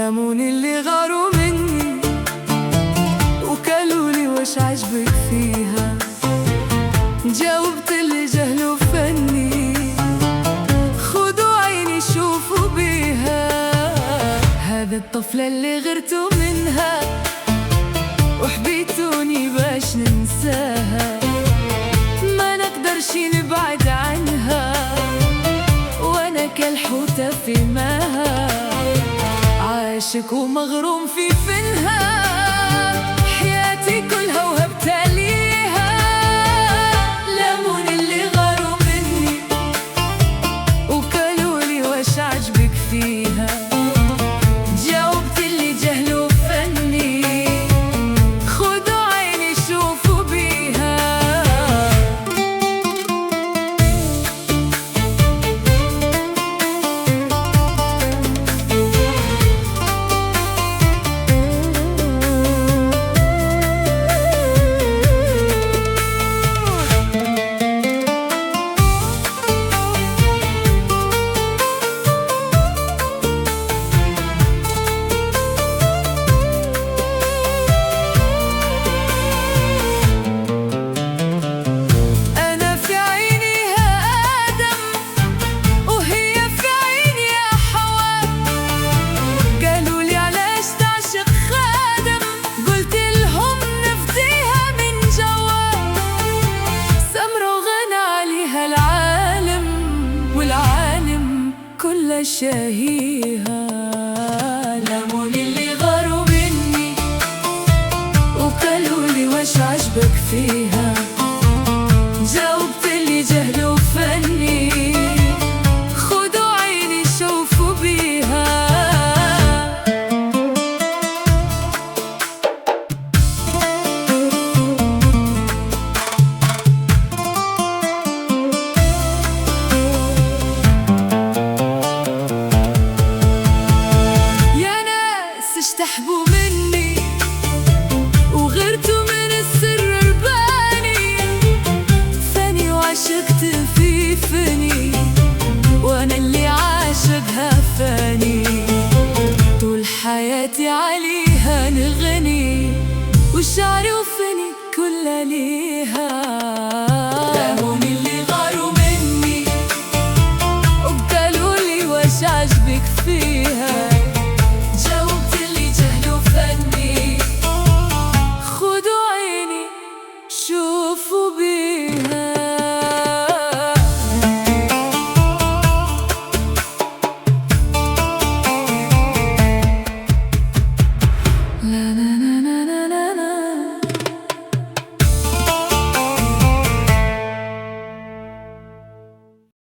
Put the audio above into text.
لمون اللي غاروا مني وكلولي وش عجبك فيها، جاوبت اللي جهلوا فني خدوا عيني شوفوا بيها. هذا الطفلة اللي غرتوا منها وحبيتوني باش ننساها، ما نقدرش نبعد عنها وانا كالحوتة في ماها، عاشق ومغروم في فنها، حياتي كلها وهبتها ليها. لمون اللي غاروا مني وكلولي وش عجبك فيها، جاوبت اللي جهلوا فني خدوا عيني شوفوا بيها. كل شهيها لمون اللي غاروا مني وكلولي وش عجبك فيها، جاوبت اللي جهلوا فني خدوا عيني شوفوا بيها. تحبوا مني وغيرتوا من السر رباني، فاني وعشقت في فني وانا اللي عاشقها فاني، طول حياتي عليها نغني وشعري وفني كلها ليها. لمون اللي غاروا مني وقالولي وش عجبك فيها،